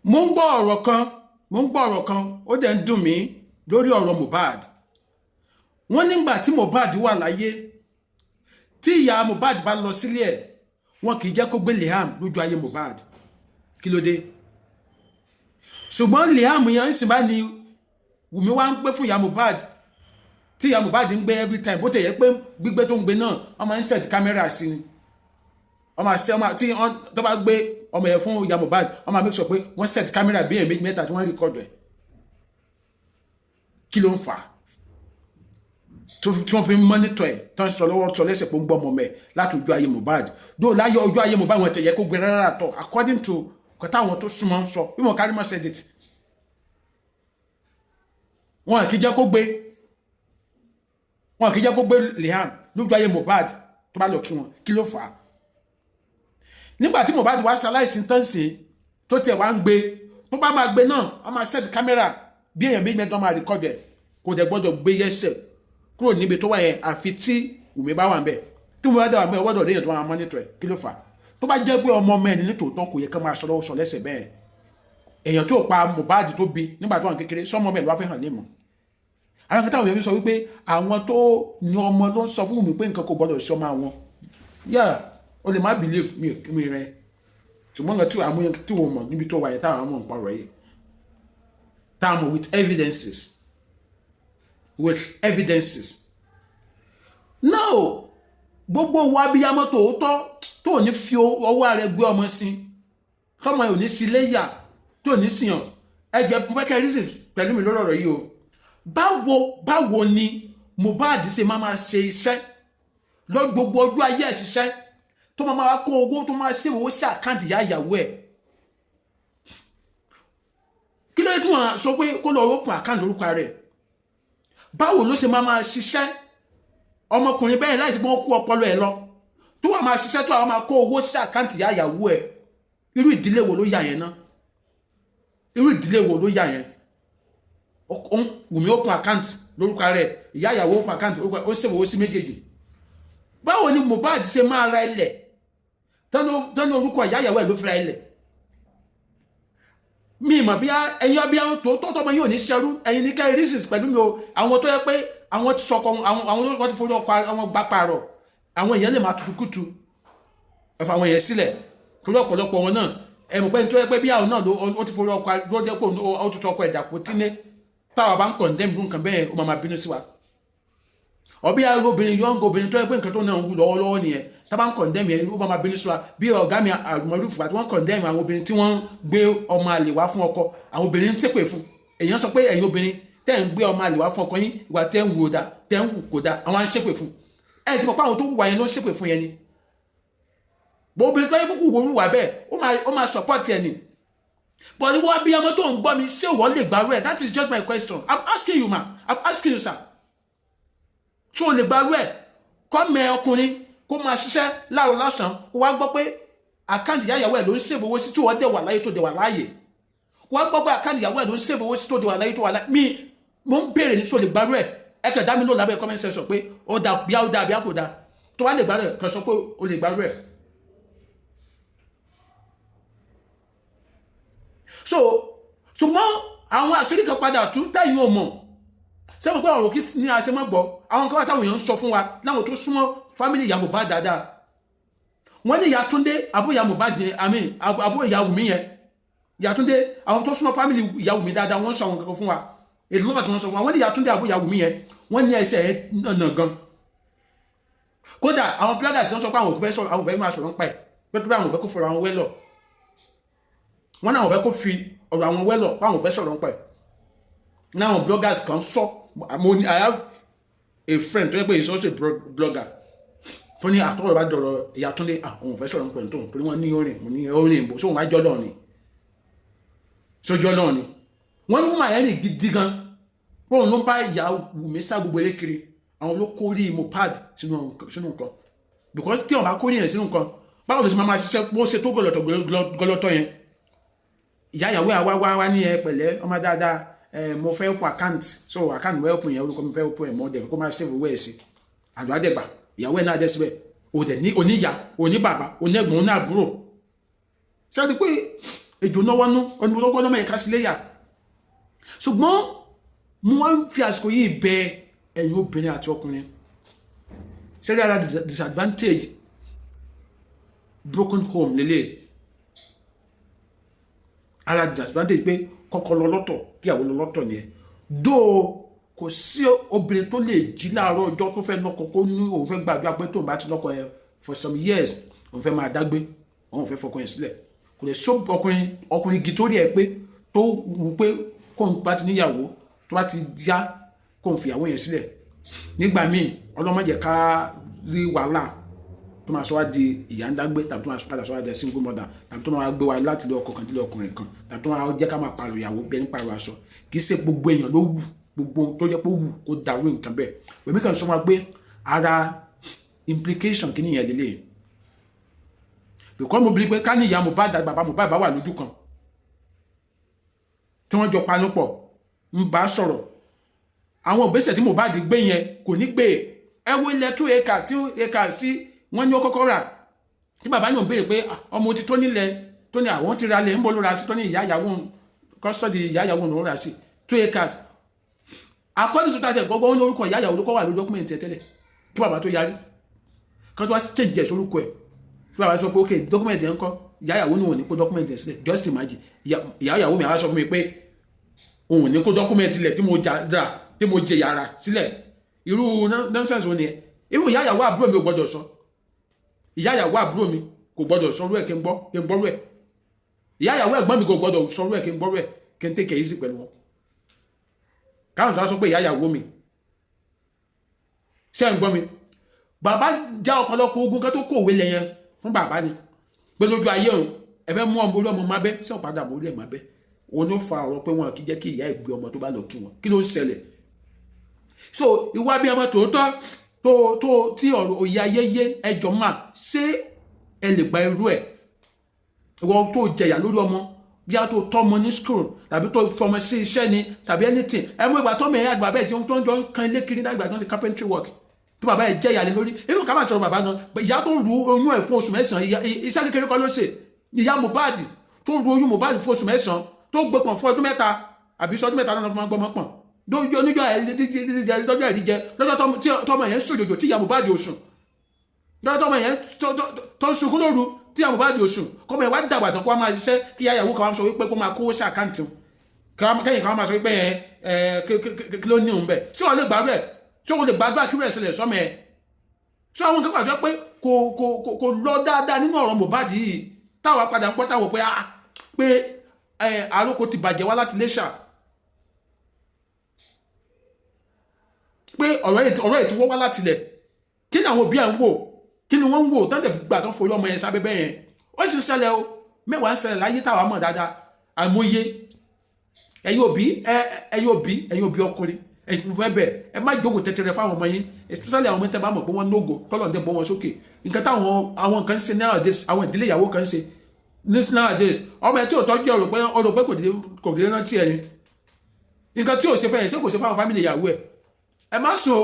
mo ń gbọ́ ọ̀rọ̀ kan ó dẹ̀ ń dùn mí lórí ọ̀rọ̀ Mohbad. Wọ́n nígbà tí Mohbad wà láyé tí ìyá Mohbad bá lọ sílé ẹ̀ wọn kì í jẹ́ kó gbé Liam lójú ayé Mohbad. Kí ló dé? Ṣùgbọ́n Liam yẹn ń sì bá ní Wùmí wá ń gbé fún ìyá Mohbad tí ìyá Mohbad ń gbé every time bó tẹ̀ yẹ pé gbígbé tó ń gbé náà wọ́n máa ń set camera sí ni. Wọ́n máa ṣe tí tó bá gbé ọmọ yẹn fún ìyá Mohbad wọ́n máa make sure pé wọ́n set camera bí èèyàn méjì mẹ́ta tí wọ́n record ẹ̀. Kí ló ń fà á? Tí wọ́n fi mọ́nítọ̀ ẹ̀ tán sọ lọ́wọ́ sọ lẹ́sẹ̀ pé ń gbọ́ ọmọ mẹ́ láti ojú ayé Mohbad. Dó láyé ojú ayé Mohbad wọn tẹ̀ yẹ kó gbé rárá tọ̀ according to kọ́tà àwọn tó súnmọ́ ń sọ bí wọn kárí mọ́ said it. Wọn kì í jẹ́ kó gbé Liam lójú ayé Mohbad tó bá lọ kí wọn. Kí ló fà á? Nígbà tí Mohbad wá ṣaláìsí tán sí tó tẹ̀ wá ń gbé tó bá máa gbé náà wọ́n máa set camera bí èèyàn méjì mẹ́ta máa record ẹ̀ kò dẹ̀ gbọ́dọ̀ gbé yẹ́sẹ̀ kúrò níbi tó wà yẹn àfi tí Wùmí bá wà ń bẹ̀ tí Wùmí bá dà wà ń bẹ̀ ọwọ́dọ̀ léèyàn tó máa monitor ẹ̀. Kí ló fà á? Tó bá jẹ́ pé ọmọ mẹ́rin ní tòótọ́ kò yẹ ká máa sọ lọ́wọ́ sọ lẹ́sẹ̀ bẹ́ẹ̀. Èèyàn tó pa Mohbad tó bí nígbà tó wà kékeré sọ́mọ mẹ́rin wá fẹ́ hàn lémọ̀. Àwọn kan táwọn èèyàn sọ wípé àwọn tó ní ọmọ ló ń sọ fún Wùmí pé nǹkan kò gbọ́dọ̀ sọ máa wọn. O lè má believe mi rẹ ṣùgbọ́n nǹkan tí àwọn èèyàn tí wọ́n mọ̀ níbi tó wà yẹn táwọn ọmọ ń parọ́ yìí táwọn with evidences. No, gbogbo wa abiyamọ tòótọ́ tó ní fi ọwọ́ rẹ̀ gbé ọmọ sí tọmọ ò ní sí léyà tó ní síyàn ẹgbẹ́ pẹ́kẹ́ reason pẹ̀lú mi lórí ọ̀rọ̀ yìí o. Báwo ni Mohbad ṣe máa ṣe iṣẹ́ lọ gbogbo ọjọ́ ayé ẹ̀ ṣiṣẹ́ tó máa kó owó tó máa ṣe owó sí àkáǹtì ìyá ìyàwó ẹ̀? Kí ló dé tí wọ́n sọ pé kó lọ open account lórúkọ rẹ̀? Báwo ló ṣe máa ṣiṣẹ́ ọmọkùnrin bẹ́ẹ̀ láìsí pé wọ́n kó ọpọlọ ẹ̀ lọ tó wà máa ṣiṣẹ́ tó àwọn máa kó owó sí àkáǹtì ìyá ìyàwó ẹ̀? Irú ìdílé wo ló yà yẹn ná? Irú ìdílé wo ló yà yẹn? Wùmí open account lórúkọ rẹ̀ ìyá ìyàwó open account lórúkọ rẹ̀ ó ṣe owó sí méjèèjì. Báwo ni Mohbad ṣe máa ra ilẹ̀ tán orúkọ ìyá ìyàwó ẹ̀ ló fi ra ilẹ̀? Mi mọ̀ bí ẹ̀yin ọbí àwọn tó tọ́mọ yóò ní ṣerú ẹ̀yin ní kẹ́ reasons pẹ̀lú mi o. Àwọn tó yẹ pé àwọn ti sọkọ àwọn olóòtú ti forí ọkọ àwọn gbá pààrọ̀ àwọn èèyàn lè máa tutukutu ẹ̀fọ́ àwọn èèyàn sílẹ̀ torí ọ̀pọ̀lọpọ̀ wọn náà ẹ̀mọ̀ pé tó yẹ pé bí àwọn náà ló ti forí ọkọ ló jẹ́ pé ó ti tọkọ ẹ̀dà kò tí ní táwa bá ń condemn nǹkan bẹ́ẹ̀ ó máa bínú sí wa. Ọbí àwọn obìnrin yọ̀ǹgọ̀ obìnrin tó yẹ pé nǹkan tó náà ń wù lọ́wọ́lọ́wọ́ nìyẹn tá bá ń condemn yẹn ó máa bínú sí wa. Bí ọ̀gá mi àmọ́lùfù àti wọ́n condemn àwọn obìnrin tí wọ́n ń gbé ọmọ àlè wá fún ọkọ àwọn obìnrin ń ṣépè fún. Èèyàn sọ pé ẹ̀yin obìnrin tẹ́ ń gbé ọmọ àlè wá fún ọkọ yín ìwà tẹ́ ń wù dá tẹ́ ń wù kò dá àwọn à ń ṣépè fún. Ẹ ti mọ̀ pé àwọn tó wùwà yẹn ló ń ṣépè fún yẹn ni. Bó obìnrin tó yẹ kó wù wà bẹ́ẹ̀ ó máa support ẹ ni. But ní wọ́n bí ọmọ tó ń gbọ́ mi ṣé ìwọ lè gbárù ẹ̀? That is just my question. I'm asking you ma. I'm asking you sir. Ṣé o lè gbárù ẹ̀? Kọ́ mẹ ọkùnrin kó máa ṣiṣẹ́ láàrọ̀ lọ́sàn-án ó wá gbọ́ pé àkáǹtì ìyá ìyàwó ẹ̀ ló ń ṣèbò owó sí tí wọ́n dẹ̀ wà láyé tó dẹ̀ wà láàyè. Wọ́n gbọ́ pé àkáǹtì ìyàwó ẹ̀ ló ń ṣèbò owó sí tó dẹ̀ wà láyé tó wà láàyè. Mo ń béèrè ní ṣé o lè gbárù ẹ̀? Ẹ kẹ̀ dá mi lò lábẹ́ comment section pé ó dà bí ó dà bí a kò dà. Tó wá lè gbárù ẹ̀ kàn sọ pé o lè gbárù ẹ̀. So ṣùgbọ́n àwọn àṣírí kan padà tún tẹ̀yìn ò mọ̀ sẹ́wọ̀n pé ọ̀rọ̀ kí ní àṣemọ́ gbọ́ àwọn kan wà táwọn èèyàn ń sọ fún wa láwọn tó súnmọ́ fámìlì ìyá Mohbad dáadáa. Wọ́n ní ìyá Túndé àbúrò ìyá Mohbad àbúrò ìyá Wùmí yẹn ìyá Túndé àwọn tó súnmọ́ fámìlì ìyá Wùmí dáadáa wọ́n sọ àwọn kankan fún wa èdè lọ́wọ́ tí wọ́n sọ fún wa. Wọ́n ní ìyá Túndé àbúrò ìyá Wùmí yẹn wọ́n ní ẹsẹ̀ nànà gan. Kódà àwọn bloggers kan sọ pé àwọn òfẹ́ máa sọ̀rọ̀ ń pa ẹ̀ pé tó bá àwọn òfẹ́ kó fọ̀rọ̀ àwọn wẹ́lọ̀ wọ́n náà wọ́n fẹ́ kó fi ọ̀rọ̀ àwọn wẹ́lọ̀ báwọn fẹ́ sọ̀rọ̀ ń pa ẹ̀. Náà àwọn bloggers kan sọ I have a friend tó yẹ pé he's also a blogger tó ní àtọ́rọ̀ bá dọ̀rọ̀ ìyá Túndé àwọn fẹ́ sọ̀rọ̀ ń pa ẹ̀ tó torí wọ́n ní orin mo ní orin ìbò sóhun wájọ́ náà ni sójọ́ náà ni wọ́n ní wọ́n ẹ̀rìn gidi gan wọ́n ló bá ìyá Wùmí sá gbogbo eré kiri àwọn ló kórìí Mohbad sínú nǹkan because tí wọ́n bá kórìí yẹn sínú nǹkan báwo ló ṣe máa ṣiṣẹ́ bó ṣe tó gọlọtọ̀ yẹn. Ìyá ìyàwó àwa ní ẹ pẹ̀lẹ́ ọmọ dáadáa mo fẹ́ open account so account mo open yẹn orúkọ mi fẹ́ open ẹ̀ mọ́ dẹ̀ kó máa save owó ẹ̀ sí àjọ àdẹ̀gbà ìyàwó ẹ̀ náà dẹ̀ síbẹ̀ òdẹ̀ ní oníyà oníbàbá onẹ́gbọ̀n onáàbúrò ṣáàtì pé ejò náwó nú onímọ̀tọ́gbọ́n náà mẹ́ka sílé yà ṣùgbọ́n mo wá ń fi àsìkò yìí bẹ ẹ̀yin obìnrin àti ọkùnrin ṣẹ́rí ara disadvantage broken home lélẹ̀ ara disadvantage pé kọ́kọ́ lọ lọ́tọ̀ kíyàwó lọ lọ́tọ̀ nìyẹn dóò kò sí obìnrin tó lè jí láàárọ̀ ọjọ́ tó fẹ́ lọ́kọ kó ní òun fẹ́ gbàdúrà pé tóun bá ti lọ́kọ ẹ for some years òun fẹ́ máa dágbé òun fẹ́ fọkọ yẹn sílẹ̀ kò lè sọ ọkùnrin igi tó rí ẹ pé tó wù pé kóun bá ti níyàwó tó bá ti yá kóun fìyàwó yẹn sílẹ̀ nígbà míì ọlọ́mọdé ká rí wàhálà tó máa sọ wá di ìyá ń dágbé tàbí tó máa padà sọ wá di single mother tàbí tó máa gbé wa láti ilé ọkọ kan délé ọkùnrin kan tàbí tó máa jẹ́ ká máa pààrọ̀ ìyàwó bí ẹni pààrọ̀ aṣọ kì í ṣe gbogbo èèyàn ló wù gbogbo tó jẹ́ pé ó wù kó dàrú nǹkan bẹ́ẹ̀ wèmí kan sọ wọn pé ara implication kí nìyẹn lélẹ̀ because mo bí pé ká ní ìyá Mohbad àti bàbá Mohbad bá wà lójú kan tí wọ́n jọ panu pọ̀ ń bá sọ̀rọ̀ àwọn ìgbésẹ̀ tí Mohbad gbé yẹn kò ní gbé ẹ wo ilẹ̀ 2 acres tí wọ́n ní ó kọ́kọ́ rà tí bàbá yóò béèrè pé ọmọ ti tó nílẹ̀ tó ní àwọn ti ra lẹ̀ ń bọ́ ló ra sí tó ní ìyá ìyàwó custody ìyá ìyàwó ló ra sí 2 acres according to that gbogbo wọn lórúkọ ìyá ìyàwó ló kọ́ wà lórí dọ́kúmẹ̀ntì tẹ́lẹ̀ kí bàbá tó yarí kan tó wá change ẹ̀ sórúkọ ẹ̀ kí bàbá sọ pé ok dọ́kúmẹ̀ntì ẹ̀ ń kọ́ ìyá ìyàwó ni òun ní kó dọ́kúmẹ̀ntì ẹ̀ sílẹ̀ just imagine ìyá ìyàwó mi àwọn sọ fún mi pé òun ní kó dọ́kúmẹ̀ntì lẹ̀ tí mo jẹ yàrá sílẹ̀ irú nonsense wọn ni ẹ̀ irú ìyá ìyàwó àbúrò mi ò gbọ́dọ̀ sọ ìyá ìyàwó àbúrò mi kò gbọ́dọ̀ sọrú ẹ̀ kí n gbọ́rú ẹ̀ ìyá ìyàwó ẹ̀gbọ́n mi kò gbọ́dọ̀ sọrú ẹ̀ kí n gbọ́rú ẹ̀ kí n take it easy pẹ̀lú wọn káwọn sọ pé ìyá ìyàwó mi ṣé ń gbọ́ mi bàbá já ọ̀pọ̀lọpọ̀ ogun kan tó kòwé lẹ́yìn fún bàbá ni pé lójú ayé òun ẹ fẹ́ mú ọmọ orí ọmọ má bẹ́ sí ọ̀padà mọ́ orí ẹ̀ má bẹ́ òun ló fa ọ̀rọ̀ pé wọn kì í jẹ́ kí ìyá ìgbé ọmọ tó bá lọ kí wọn kí ló ń ṣẹlẹ̀ so ìwà bí ọmọ tòótọ́ tó tí ọ̀rọ̀ òye ayé yé ẹjọ́ máa ṣé ẹ lè gba irú ẹ̀ ìwọ tó jẹyà lórí ọmọ bí a tó tọ́mọ ní school tàbí tó fọmọ sí iṣẹ́ ni tàbí anything ẹ mú ìgbà tọ́mọ ẹ̀yà àgbà bẹ́ẹ̀ tí wọ́n jọ ń kan ilé kiri nígbà tó ń ṣe carpentry work tí bàbá ẹ̀ jẹ́yà lé lórí inú ká máa sọ̀rọ̀ bàbá gan ìyá tó ru oyún ẹ̀ fún oṣù mẹ́sàn-án iṣẹ́ kékeré kan ló ṣe ìyá Mohbad tó ru oyún Mohbad fún oṣù mẹ́sàn-án tó gbé pọ̀n fún ọdún mẹ́ta àbí sọdún mẹ́ta náà fún wọn gbọmọ pọ̀n lójú oníjọ́ lọ́jọ́ ẹ̀rí jẹ lọ́jọ́ tọ́mọ yẹn ń sòjòjò tí ìyá Mohbad ò sùn lọ́jọ́ tọ́mọ yẹn tó ń sunkún lóru tí ìyá Mohbad ò sùn kọ́mọ yẹn wá dàgbà tán kó wá máa ṣiṣẹ́ kí ìyá ìyàwó kan wá sọ wípé kó máa kówó sí àkáǹtì kẹ́yìn kan wá máa sọ wípé kí ló ní òun bẹ̀ tí wọ́n lè gbàgbé tí wọ́n lè gbàgbé kí rẹ̀ ṣẹlẹ̀ sọ́mọ ẹ̀ tí àwọn nǹkan pàtó pé kò lọ dáadáa nínú ọ̀rọ̀ Mohbad yìí táwa padà ń pọ́ táwọn pé àrókò ti bàjẹ́ wá láti Iléṣà pé ọ̀rọ̀ ètò wọ́n wá láti ilẹ̀ kí ni àwọn òbí ẹ̀ ń wò kí ni wọ́n ń wò tán tẹ̀ fi gbà tán forí ọmọ yẹn sábẹ́bẹ́ yẹn ó sì ń ṣẹlẹ̀ o mẹ́wàá ń ṣẹlẹ̀ láyé táwa mọ̀ dáadáa àmúyé ẹ̀yin òbí ọkùnrin ẹ̀yin fẹ́ bẹ̀ ẹ má jókòó tẹ̀tẹ̀rẹ̀ fáwọn ọmọ yín especially àwọn mẹ́tẹ́ bá mọ̀ pé wọ́n nógo tọ́lọ̀ ń dẹ̀ bọ́ wọn sókè nǹkan táwọn àwọn kan ṣe nowadays àwọn ìdílé ìyàwó kan ṣe nowadays ọmọ ẹ tí ò tọ́jú ọ̀rọ̀ pé kò dé rántí ẹni nǹkan tí ò ṣe fẹ́yìn ṣé kò ṣe fáwọn family ìyàwó ẹ̀ ẹ má sùn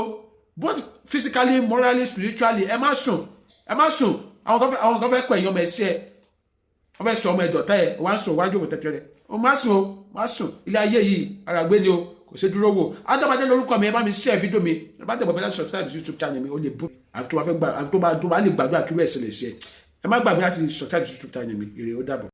both physically morally spiritually ẹ má sùn àwọn kan fẹ́ kọ ẹ̀yìn ọmọ ẹ̀ṣẹ́ wọ́n fẹ́ sọ ọmọ ẹ̀dọ̀tá ẹ̀ wọ́n á sùn wájú òkú tẹ̀tẹ̀rẹ̀ o má sùn ilé ayé yìí àràgbé ni o kò ṣe dúró wò Adébádé lórúkọ mi ẹ bá mi share fídíò mi ẹ bá tẹ̀bọ̀ bẹ́ẹ̀ subscribe sí YouTube channel mi ó lè bú àfi tó bá lè gbàdúrà kí wọ́n ẹ̀ ṣẹlẹ̀ sí ẹ má gbàgbé láti subscribe sí YouTube channel mi ire ó dàbọ̀.